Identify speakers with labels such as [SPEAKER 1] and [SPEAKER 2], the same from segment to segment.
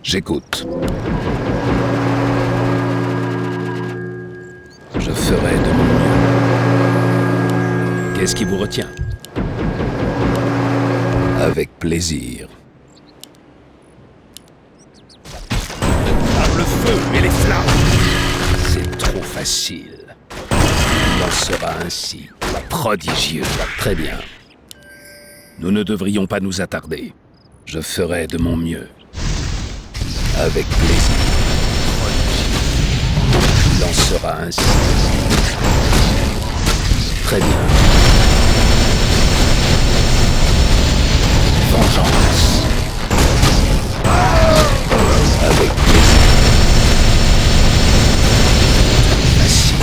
[SPEAKER 1] J'écoute. Je ferai de mon mieux. Qu'est-ce qui vous retient? Avec plaisir.
[SPEAKER 2] Le feu et les flammes.
[SPEAKER 1] C'est trop facile. Il en sera ainsi. Prodigieux. Très bien. Nous ne devrions pas nous attarder. Je ferai de mon mieux. Avec plaisir. Il en sera ainsi. Très bien. Vengeance. Avec plaisir. Facile.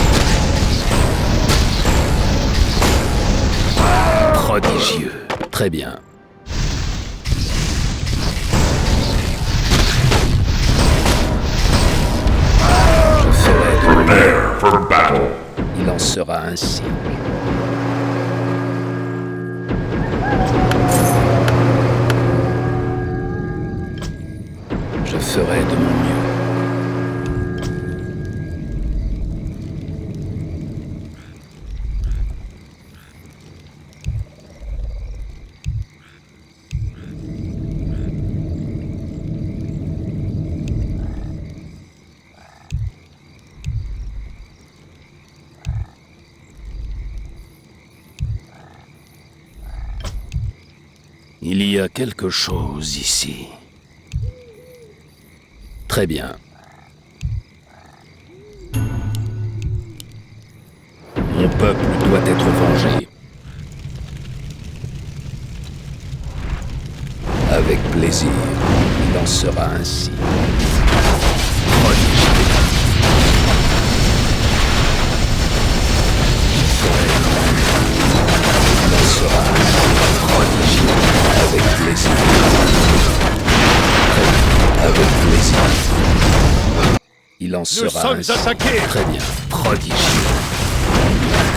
[SPEAKER 1] Prodigieux. Très bien. Je ferai de mon mieux.
[SPEAKER 3] Prepare for battle.
[SPEAKER 1] Il en sera ainsi. Je ferai de mon mieux. Il y a quelque chose ici. Très bien. Mon peuple doit être vengé. Avec plaisir, il en sera ainsi. Prodigieux. Il en sera ainsi. Prodigieux. Avec plaisir. Très bien. Avec plaisir. Il en
[SPEAKER 2] Nous
[SPEAKER 1] sera
[SPEAKER 2] sommes
[SPEAKER 1] ainsi.
[SPEAKER 2] attaqués.
[SPEAKER 1] Très bien. Prodigieux.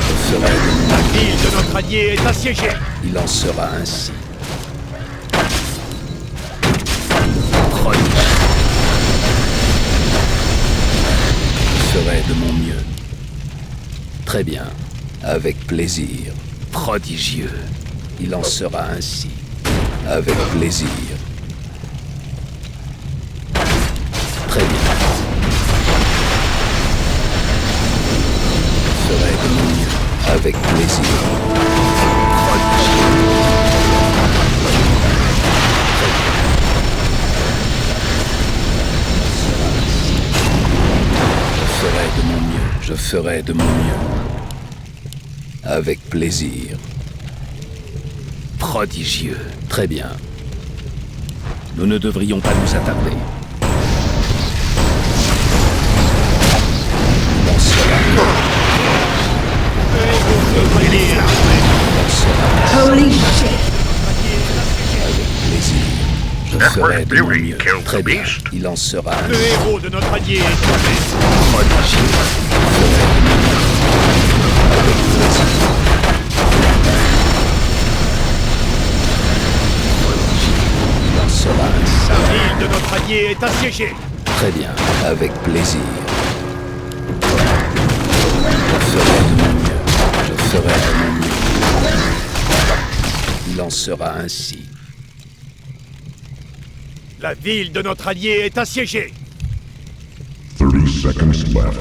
[SPEAKER 1] Je ferai de mon
[SPEAKER 2] La
[SPEAKER 1] mieux.
[SPEAKER 2] ville de notre allié est assiégée.
[SPEAKER 1] Il en sera ainsi. Prodigieux. Je ferai de mon mieux. Très bien. Avec plaisir. Prodigieux. Il en sera ainsi. Avec plaisir. Très bien. Je ferai de mon mieux. Avec plaisir. Prodigieux. Très bien. Je ferai de mon mieux. Je ferai de mon mieux. Avec plaisir. Prodigieux. Très bien. Nous ne devrions pas nous attarder. Il en sera. Il en sera.
[SPEAKER 4] Holy shit!
[SPEAKER 1] Avec plaisir. Je ferai de mon mieux. Très bien. Il en sera.
[SPEAKER 2] Le héros de notre allié est tombé.
[SPEAKER 1] Prodigieux. Je ferai de mon mieux. Avec plaisir. Il en sera ainsi.
[SPEAKER 2] La ville de notre allié est assiégée.
[SPEAKER 1] Très bien, avec plaisir. Je ferai de mon mieux. Je ferai de mon mieux. Il en sera ainsi.
[SPEAKER 2] La ville de notre allié est assiégée.
[SPEAKER 3] 30 seconds left.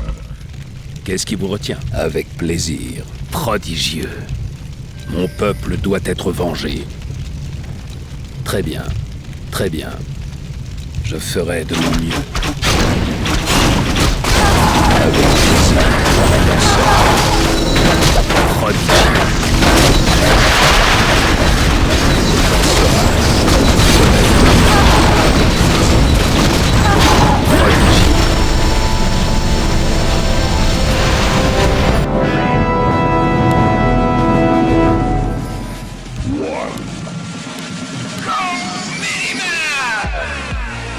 [SPEAKER 1] Qu'est-ce qui vous retient? Avec plaisir. Prodigieux. Mon peuple doit être vengé. Très bien, très bien. Je ferai de mon mieux. Avec plaisir. Il en sera prodigieux. Il en sera ainsi. Je ferai de mon mieux. Prodigieux.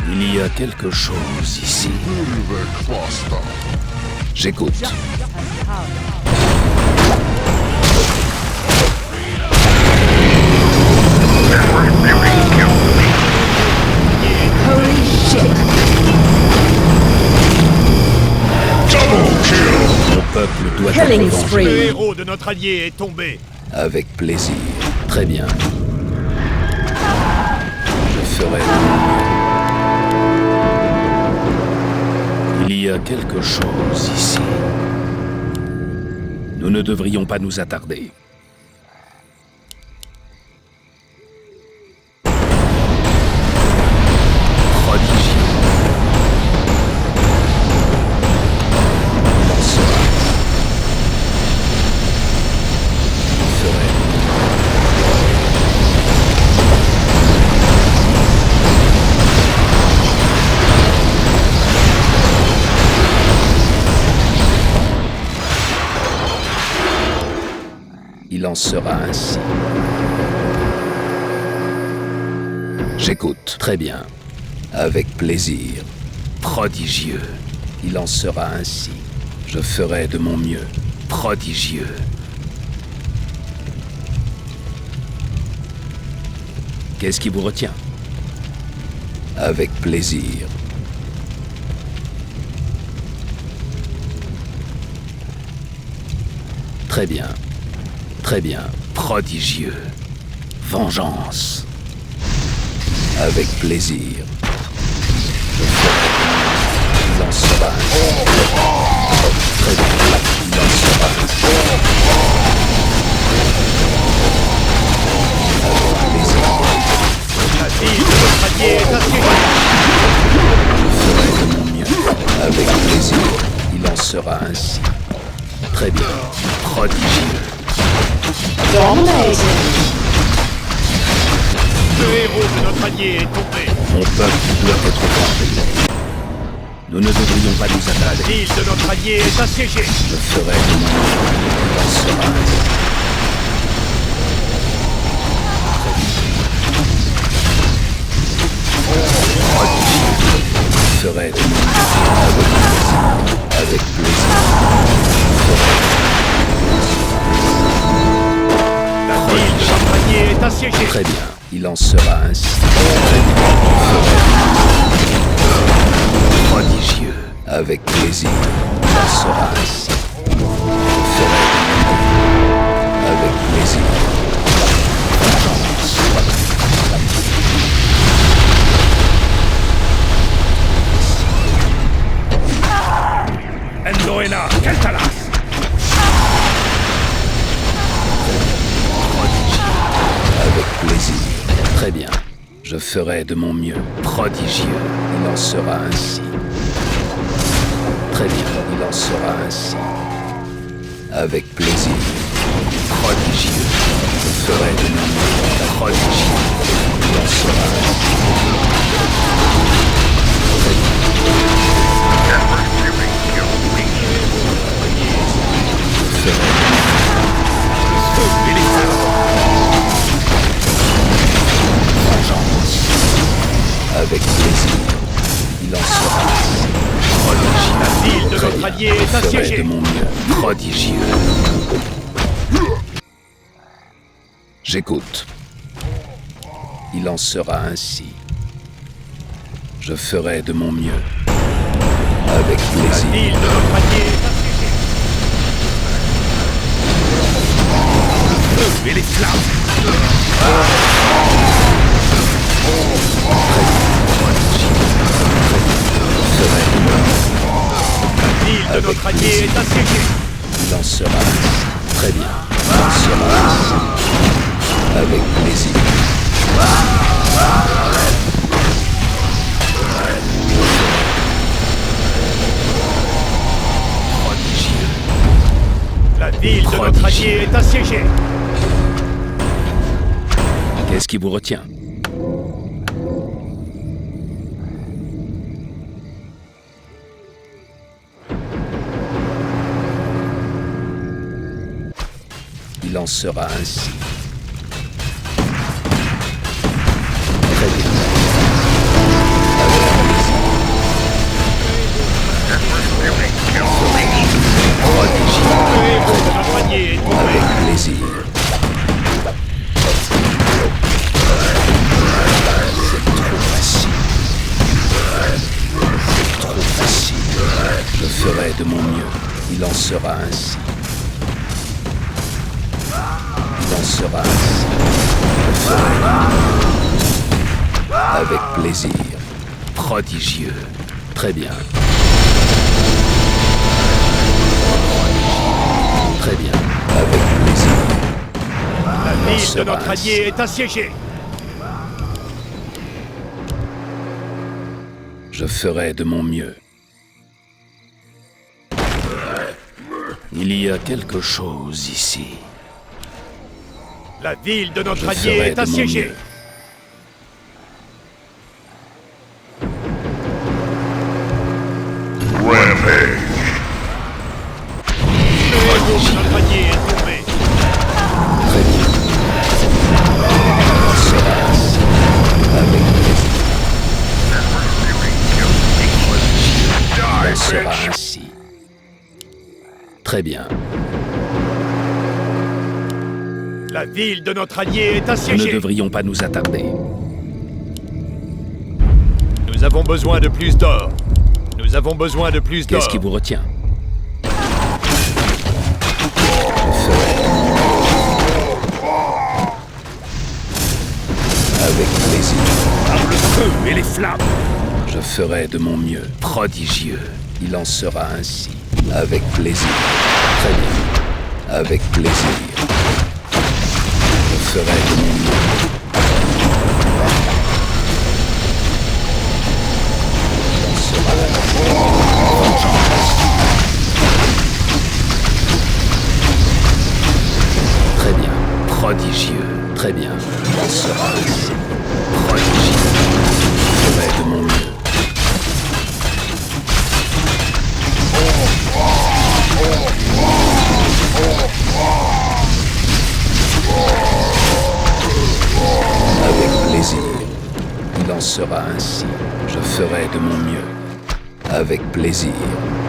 [SPEAKER 1] Il y a quelque chose ici. J'écoute.
[SPEAKER 4] Holy shit!
[SPEAKER 2] de notre allié est tombé.
[SPEAKER 1] Avec plaisir. Très bien. Je ferai de mon mieux. Il y a quelque chose ici. Nous ne devrions pas nous attarder. Prodigieux. Il en sera. Je ferai. Il en sera ainsi. J'écoute. Très bien. Avec plaisir. Prodigieux. Il en sera ainsi. Je ferai de mon mieux. Prodigieux. Qu'est-ce qui vous retient? Avec plaisir. Très bien. Très bien. Prodigieux. Vengeance. Avec plaisir. Je ferai. Il en sera ainsi. Très bien. Il en sera ainsi. Avec plaisir.
[SPEAKER 2] La ville de notre allié est assiégée.
[SPEAKER 1] Je ferai de mon mieux. Avec plaisir. Il en sera ainsi. Très bien. Prodigieux.
[SPEAKER 4] Dominating.
[SPEAKER 2] Le héros de notre allié est tombé.
[SPEAKER 1] Mon peuple doit être vengé. Nous ne devrions pas nous
[SPEAKER 2] La
[SPEAKER 1] attarder.
[SPEAKER 2] ville de notre allié est assiégée.
[SPEAKER 1] Je ferai de mon mieux. Il en sera ainsi. Je ferai de mon mieux. Avec plaisir.
[SPEAKER 2] La ville de notre allié est assiégée.
[SPEAKER 1] Très bien. Il en sera ainsi. Prodigieux. Avec plaisir. Il en sera ainsi. Je ferai de mon mieux. Avec plaisir. Vengeance.
[SPEAKER 2] Endoena, Keltalas.
[SPEAKER 1] Avec plaisir. Très bien. Je ferai de mon mieux. Prodigieux. Il en sera ainsi. Très bien. Il en sera ainsi. Avec plaisir. Prodigieux. Je ferai de mon mieux. Prodigieux. Il en sera ainsi. Très bien. Je ferai. Vengeance. Avec plaisir. Il en sera ainsi. Prodigieux.
[SPEAKER 2] La ville de
[SPEAKER 1] Très
[SPEAKER 2] notre
[SPEAKER 1] bien.
[SPEAKER 2] allié
[SPEAKER 1] Je
[SPEAKER 2] est
[SPEAKER 1] ferai de
[SPEAKER 2] assiégée.
[SPEAKER 1] mon mieux. Prodigieux. J'écoute. Il en sera ainsi. Je ferai de mon mieux. Avec
[SPEAKER 2] La
[SPEAKER 1] plaisir.
[SPEAKER 2] ville de notre allié est assiégée.
[SPEAKER 1] Et les flammes. Je ferai de mon mieux.
[SPEAKER 2] La ville de
[SPEAKER 1] Avec
[SPEAKER 2] notre allié
[SPEAKER 1] plaisir.
[SPEAKER 2] est assiégée.
[SPEAKER 1] Il en sera ainsi. Très bien. Il en sera ainsi. Avec plaisir. Prodigieux.
[SPEAKER 2] La ville de notre
[SPEAKER 1] Prodigieux.
[SPEAKER 2] allié est assiégée.
[SPEAKER 1] Qu'est-ce qui vous retient? Il en sera ainsi. Très bien. Prodigieux.
[SPEAKER 2] Le héros de notre allié est tombé.
[SPEAKER 1] Avec plaisir. C'est trop facile. C'est trop facile. Je ferai de mon mieux. Il en sera ainsi. sera ainsi. Je ferai avec plaisir. Prodigieux. Très bien. Très bien. Avec plaisir.
[SPEAKER 2] La
[SPEAKER 1] Il en
[SPEAKER 2] ville de
[SPEAKER 1] sera
[SPEAKER 2] notre
[SPEAKER 1] ainsi.
[SPEAKER 2] allié est assiégée.
[SPEAKER 1] Je ferai de mon mieux. Il y a quelque chose ici.
[SPEAKER 2] La ville de notre
[SPEAKER 1] Je
[SPEAKER 2] allié
[SPEAKER 1] ferai
[SPEAKER 2] est
[SPEAKER 1] de mon
[SPEAKER 2] assiégée.
[SPEAKER 1] mieux.
[SPEAKER 3] Rampage.
[SPEAKER 2] Le héros de notre allié est tombé.
[SPEAKER 1] Très bien. Il en sera ainsi. Avec plaisir. Il en sera ainsi. Très bien.
[SPEAKER 2] La ville de notre allié est
[SPEAKER 1] Nous ne
[SPEAKER 2] assiégée.
[SPEAKER 1] devrions pas nous attarder.
[SPEAKER 2] Nous avons besoin de plus d'or. Nous avons besoin de plus d'or.
[SPEAKER 1] Qu'est-ce qui vous retient? Avec plaisir. Par le feu et les flammes. Je ferai de mon mieux. Prodigieux. Il en sera ainsi. Avec plaisir. Très bien. Avec plaisir. Je ferai de mon mieux. Il en sera ainsi. Très bien. Prodigieux. Très bien. Il en sera ainsi. Prodigieux. Je ferai de mon mieux. Avec plaisir. Il en sera ainsi. Je ferai de mon mieux. Avec plaisir.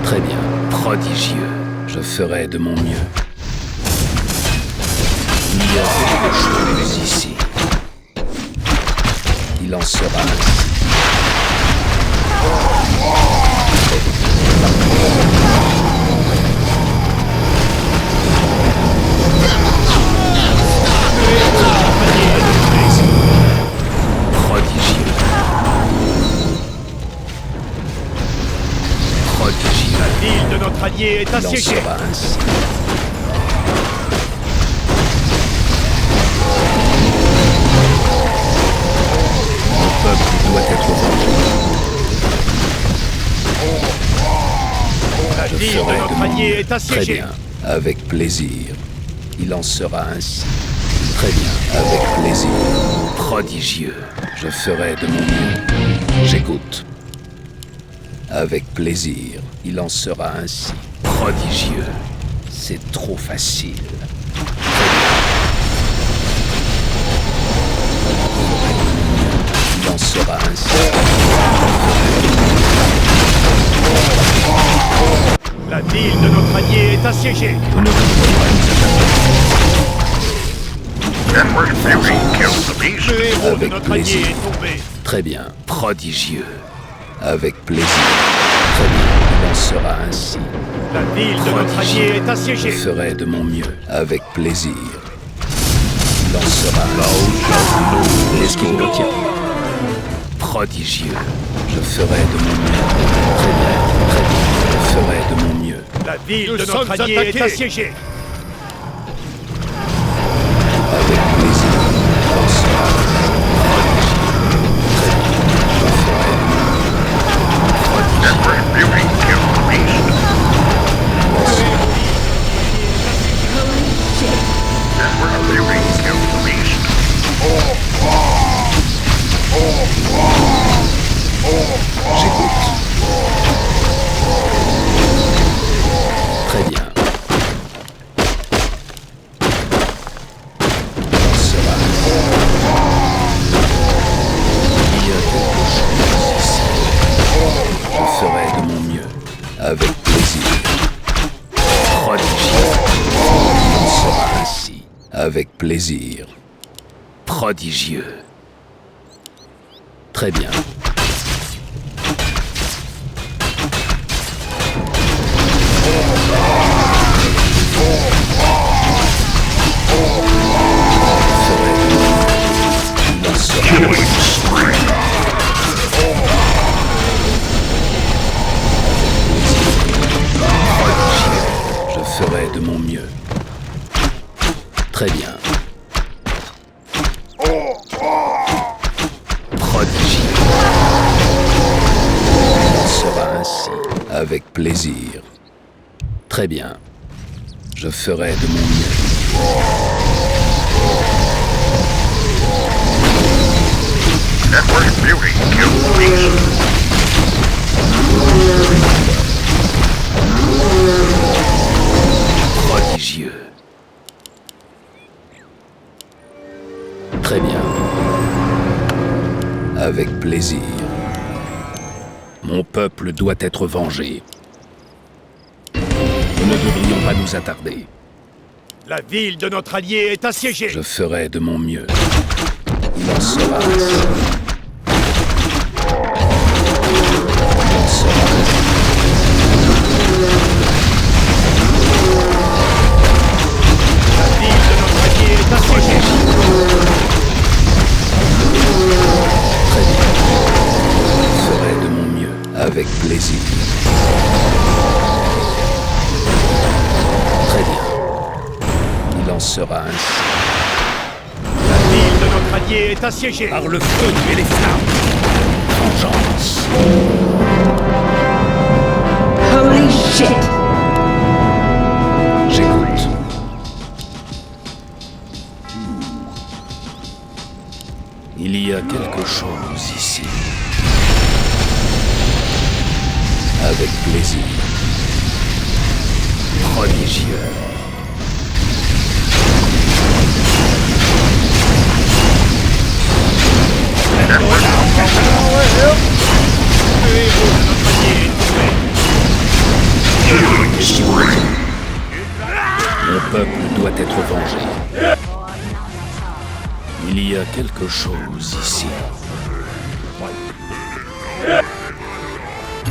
[SPEAKER 1] Très bien. Prodigieux. Je ferai de mon mieux. Il y a quelque chose ici. Il en sera ainsi. Prodigieux. Prodigieux.
[SPEAKER 2] La ville de notre allié est
[SPEAKER 1] Il en
[SPEAKER 2] assiégée.
[SPEAKER 1] sera ainsi. Mon peuple doit être vengé.
[SPEAKER 2] La
[SPEAKER 1] Je
[SPEAKER 2] ville
[SPEAKER 1] ferai
[SPEAKER 2] de
[SPEAKER 1] de
[SPEAKER 2] notre
[SPEAKER 1] mon
[SPEAKER 2] allié
[SPEAKER 1] mieux.
[SPEAKER 2] est
[SPEAKER 1] Très
[SPEAKER 2] assiégée.
[SPEAKER 1] bien. Avec plaisir. Il en sera ainsi. Très bien. Avec plaisir. Prodigieux. Je ferai de mon mieux. J'écoute. Avec plaisir. Il en sera ainsi. Prodigieux. C'est trop facile. Il en sera ainsi.
[SPEAKER 2] La ville de notre allié est assiégée.
[SPEAKER 1] Nous ne devons pas nous attarder.
[SPEAKER 3] Edward Fury kills the beast.
[SPEAKER 2] Le héros de
[SPEAKER 1] Avec
[SPEAKER 2] notre allié
[SPEAKER 1] plaisir.
[SPEAKER 2] est tombé.
[SPEAKER 1] Très bien. Prodigieux. Avec plaisir. Très bien. Il en sera ainsi.
[SPEAKER 2] La ville de notre allié est
[SPEAKER 1] Je
[SPEAKER 2] assiégée.
[SPEAKER 1] ferai de mon mieux. Avec plaisir. Il en sera ainsi. Qu'est-ce qui vous retient? Prodigieux. Je ferai de mon mieux. Très bien. Très bien. Je ferai de mon mieux.
[SPEAKER 2] La ville Nous de notre sommes
[SPEAKER 1] Allié
[SPEAKER 2] attaqués. est assiégée.
[SPEAKER 1] Avec plaisir. Il en sera ainsi. Très bien. Je ferai de mon mieux.
[SPEAKER 3] Edward Fury kills the beast. Edward Fury kills the beast.
[SPEAKER 1] J'écoute. Très bien. Il en sera ainsi. Il y a quelque chose ici. Je ferai de mon mieux. Avec plaisir. Prodigieux. Il en sera ainsi. Avec plaisir. Prodigieux. Très bien. Avec plaisir. Très bien. Je ferai de mon mieux.
[SPEAKER 3] Network beauty kills the beast.
[SPEAKER 1] Prodigieux. Très bien. Avec plaisir. Mon peuple doit être vengé. Nous ne devrions pas nous attarder.
[SPEAKER 2] La ville de notre allié est assiégée.
[SPEAKER 1] Je ferai de mon mieux. Il en sera ainsi. Il en sera ainsi.
[SPEAKER 2] La ville de notre allié est assiégée.
[SPEAKER 1] Très bien. Je ferai de mon mieux. Avec plaisir. Très bien. Il en sera ainsi.
[SPEAKER 2] La ville de notre allié est assiégée.
[SPEAKER 1] Par le feu et les flammes. Vengeance.
[SPEAKER 4] Holy shit!
[SPEAKER 1] J'écoute. Il y a quelque chose ici. Avec plaisir. Prodigieux.
[SPEAKER 2] Le héros de notre allié est tombé.
[SPEAKER 1] Mon peuple doit être vengé. Il y a quelque chose ici.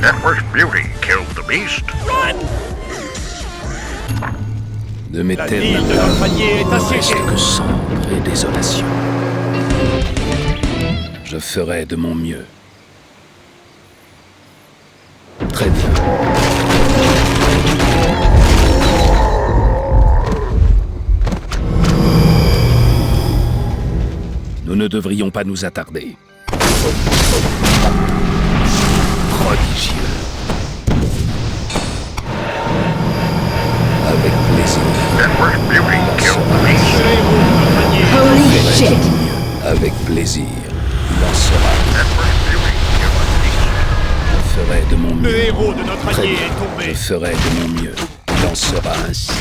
[SPEAKER 3] Network beauty killed the beast.
[SPEAKER 1] De mes
[SPEAKER 2] La
[SPEAKER 1] terres
[SPEAKER 2] ville de
[SPEAKER 1] natales,
[SPEAKER 2] notre allié est
[SPEAKER 1] il ne reste
[SPEAKER 2] assiégée.
[SPEAKER 1] que cendre et désolation. Je ferai de mon mieux. Très bien. Nous ne devrions pas nous attarder. Prodigieux. Avec plaisir.
[SPEAKER 3] Network beauty killed the beast.
[SPEAKER 2] Le héros de notre allié est
[SPEAKER 4] Holy
[SPEAKER 1] Je ferai de
[SPEAKER 4] shit!
[SPEAKER 1] mon mieux. Avec plaisir. Il en sera.
[SPEAKER 3] Network beauty killed the beast.
[SPEAKER 1] Je ferai de mon
[SPEAKER 2] Le
[SPEAKER 1] mieux.
[SPEAKER 2] héros de notre
[SPEAKER 1] Très
[SPEAKER 2] allié
[SPEAKER 1] bien.
[SPEAKER 2] est tombé.
[SPEAKER 1] Je ferai de mon mieux. Il en sera ainsi.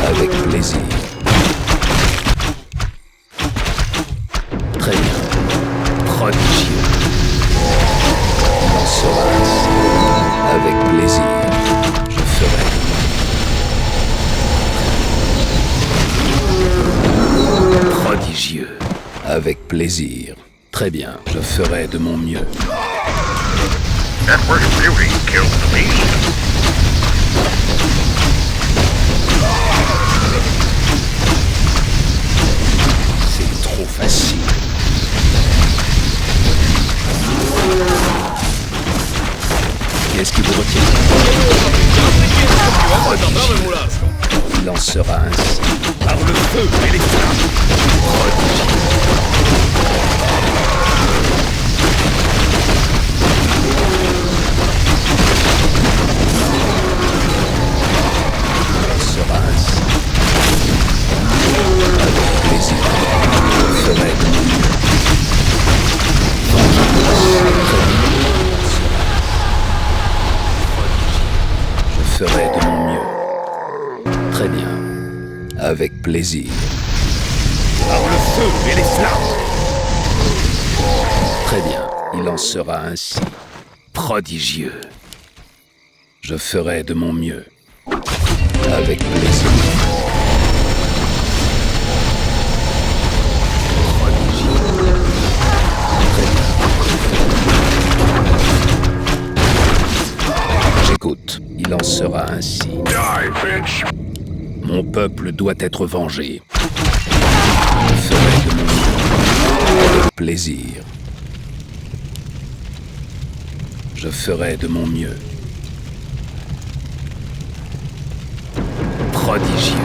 [SPEAKER 1] Avec plaisir. Très bien. Prodigieux. Il en sera ainsi. Avec plaisir. Je ferai de mon mieux. Prodigieux. Avec plaisir. Très bien. Je ferai de mon mieux.
[SPEAKER 3] Network beauty killed the beast.
[SPEAKER 1] C'est trop facile. Qu'est-ce qui vous retient? Il en sera ainsi. Par le feu et les flammes. Il en sera ainsi. Avec plaisir. Je ferai de mon mieux. Je ferai de mon mieux. Très bien. Avec plaisir. Par le feu et les flammes. Très bien. Il en sera ainsi. Prodigieux. Je ferai de mon mieux. Avec plaisir. Prodigieux. Très bien. J'écoute. Il en sera ainsi.
[SPEAKER 3] Die, bitch.
[SPEAKER 1] Mon peuple doit être vengé. Je ferai de mon mieux. Avec plaisir. Je ferai de mon mieux. Prodigieux.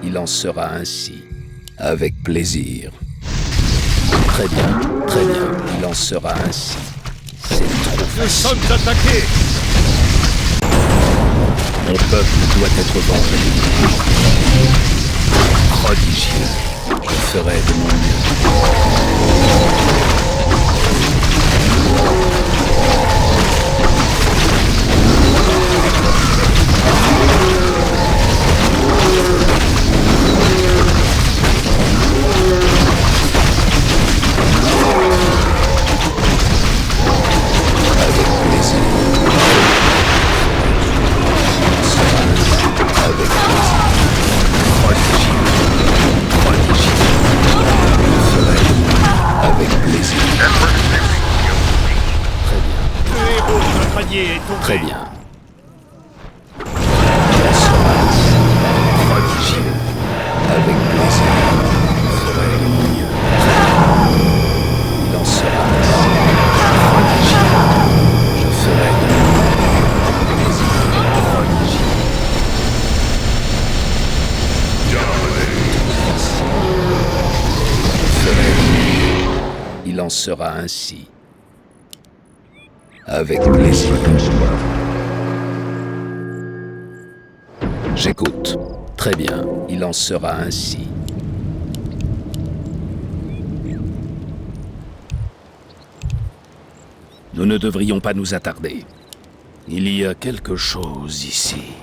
[SPEAKER 1] Il en sera ainsi. Avec plaisir. Très bien, il en sera ainsi. C'est trop
[SPEAKER 2] Nous sommes attaqués.
[SPEAKER 1] Mon peuple doit être vengé. Prodigieux. Je ferai de mon mieux. Avec plaisir. Avec plaisir. Prodigieux. Prodigieux. Je ferai de mon mieux. Avec plaisir. Très bien.
[SPEAKER 2] Le héros de notre allié est tombé.
[SPEAKER 1] Très bien. Il sera prodigieux. Avec plaisir. Je ferai de mon mieux. Il en sera prodigieux. Je ferai de mon mieux. Plaisir. Prodigieux. Je ferai de mon mieux. Il en sera ainsi. Avec plaisir. J'écoute. Très bien, il en sera ainsi. Nous ne devrions pas nous attarder. Il y a quelque chose ici.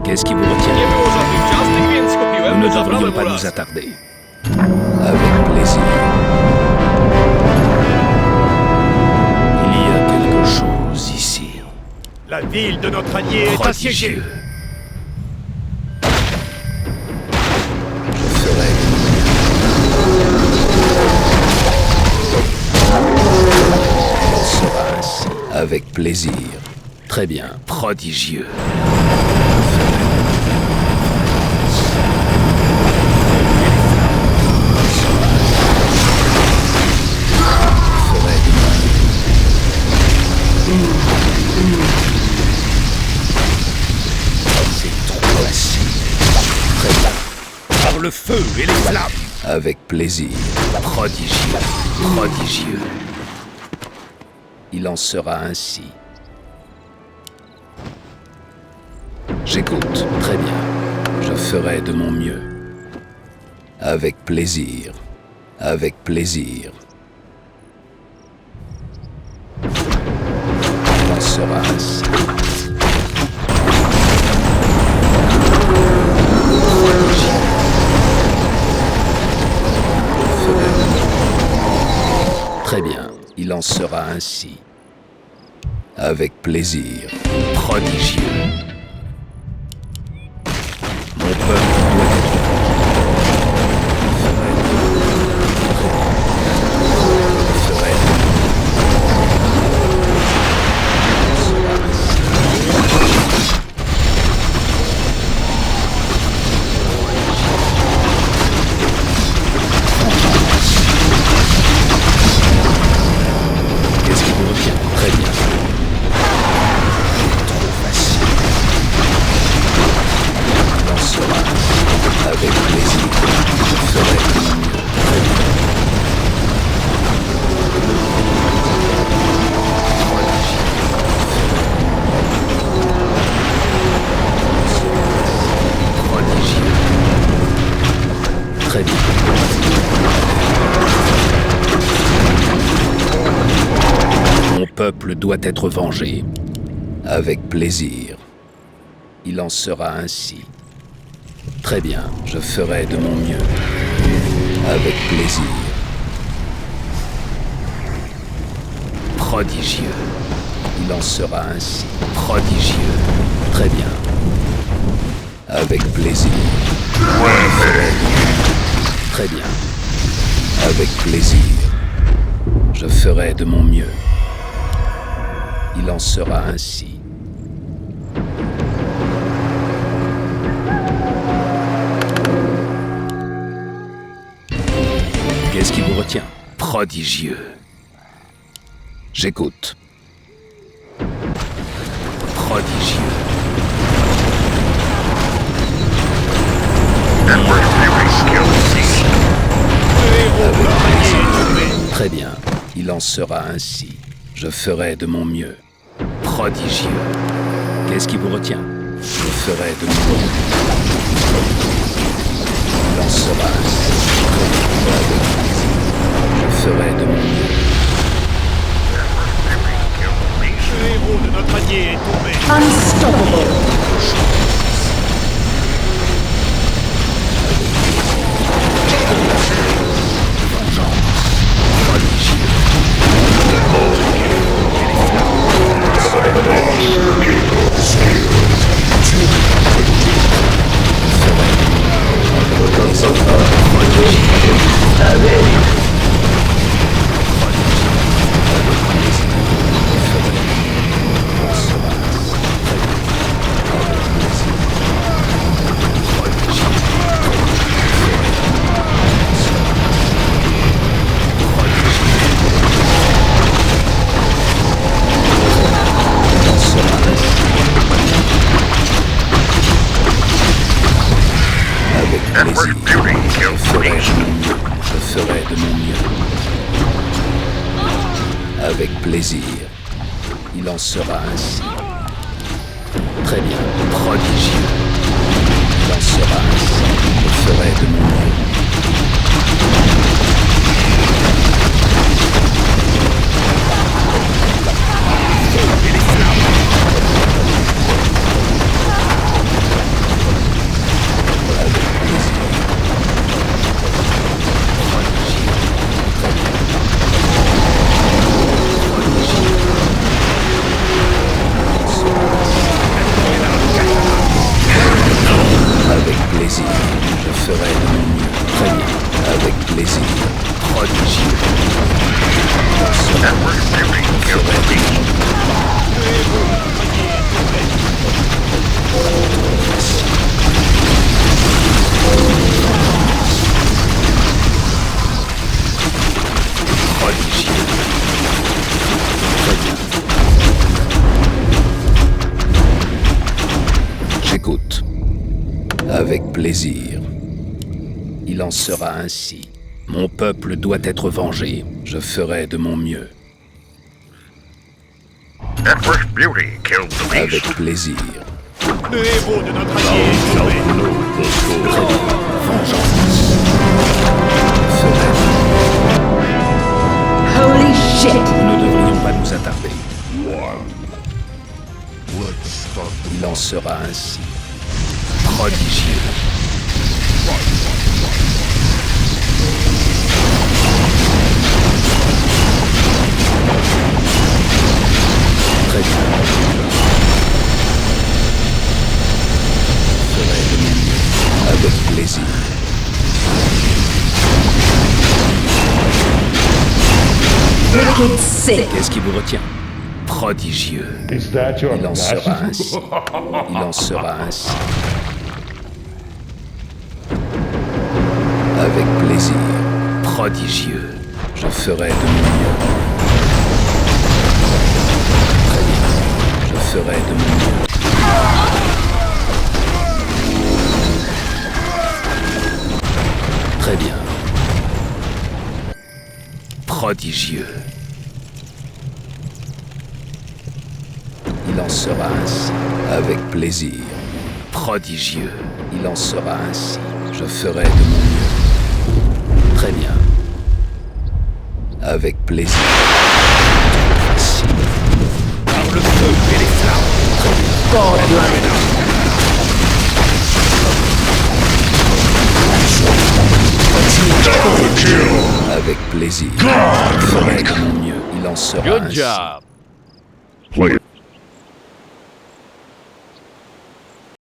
[SPEAKER 1] Qu'est-ce qui vous retient? Nous ne devrions pas nous attarder. Avec plaisir. Il y a quelque chose ici.
[SPEAKER 2] La ville de notre allié est assiégée.
[SPEAKER 1] Prodigieux. Je ferai de mon mieux. Il sera ainsi. Avec plaisir. Très bien. Prodigieux. C'est trop facile. Très bien. Par le feu et les flammes. Avec plaisir. Prodigieux. Prodigieux. Il en sera ainsi. J'écoute. Très bien. Je ferai de mon mieux. Avec plaisir. Avec plaisir. Il en sera ainsi. Très bien, il en sera ainsi. Avec plaisir. Prodigieux. Mon peuple doit être... Je ferai. Qu'est-ce qui vous retient? Très bien. Trop facile. Il en sera. Avec plaisir. Je ferai de mon mieux. Très bien. Prodigieux. Très bien. Mon peuple doit être vengé. Avec plaisir. Il en sera ainsi. Très bien, je ferai de mon mieux. Avec plaisir. Prodigieux. Il en sera ainsi. Prodigieux. Très bien. Avec plaisir. Très bien. Avec plaisir. Je ferai de mon mieux. Il en sera ainsi. Qu'est-ce qui vous retient? Prodigieux. J'écoute. Prodigieux.
[SPEAKER 3] Network viewing skill
[SPEAKER 1] Très bien, il en sera ainsi. Je ferai de mon mieux. Prodigieux. Qu'est-ce qui vous retient? Je ferai de mon mieux. Il en sera ainsi. Je ferai de mon mieux.
[SPEAKER 2] Le héros de notre allié est tombé.
[SPEAKER 4] Unstoppable.
[SPEAKER 3] Emperor's beauty kills the beast.
[SPEAKER 1] Je ferai de mon mieux. Avec plaisir. Il en sera ainsi. Très bien. Prodigieux. Il en sera ainsi. Je ferai de mon mieux. Avec plaisir, je ferai de mon mieux. Très bien, avec plaisir. Prodigieux.
[SPEAKER 3] Emperor's beauty kills the beast.
[SPEAKER 1] Prodigieux. Très bien. J'écoute. Avec plaisir. Il en sera ainsi. Mon peuple doit être vengé. Je ferai de mon mieux.
[SPEAKER 3] Emperor's beauty kills the
[SPEAKER 1] Avec
[SPEAKER 3] beast.
[SPEAKER 1] plaisir.
[SPEAKER 2] Le héros de notre allié est tombé.
[SPEAKER 1] Très bien. Vengeance. Je ferai.
[SPEAKER 4] Holy shit.
[SPEAKER 1] Nous ne devrions pas nous attarder. Il en sera ainsi. Prodigieux. Très bien. Je ferai de mon mieux. Avec plaisir.
[SPEAKER 4] Wicked sick.
[SPEAKER 1] Qu'est-ce qui vous retient? Prodigieux.
[SPEAKER 5] Is that your
[SPEAKER 1] Il en sera
[SPEAKER 5] passion?
[SPEAKER 1] ainsi. Il en sera ainsi. Avec plaisir. Prodigieux. Je ferai de mon mieux. Très bien. Je ferai de mon mieux. Très bien. Prodigieux. Il en sera ainsi. Avec plaisir. Prodigieux. Il en sera ainsi. Je ferai de mon mieux. Très bien. Avec plaisir.
[SPEAKER 2] Par le feu et les flammes.
[SPEAKER 4] Godlike.
[SPEAKER 1] Avec plaisir. Je ferai de mon mieux. Il en sera
[SPEAKER 2] Good
[SPEAKER 1] ainsi.
[SPEAKER 2] job.
[SPEAKER 3] Play it.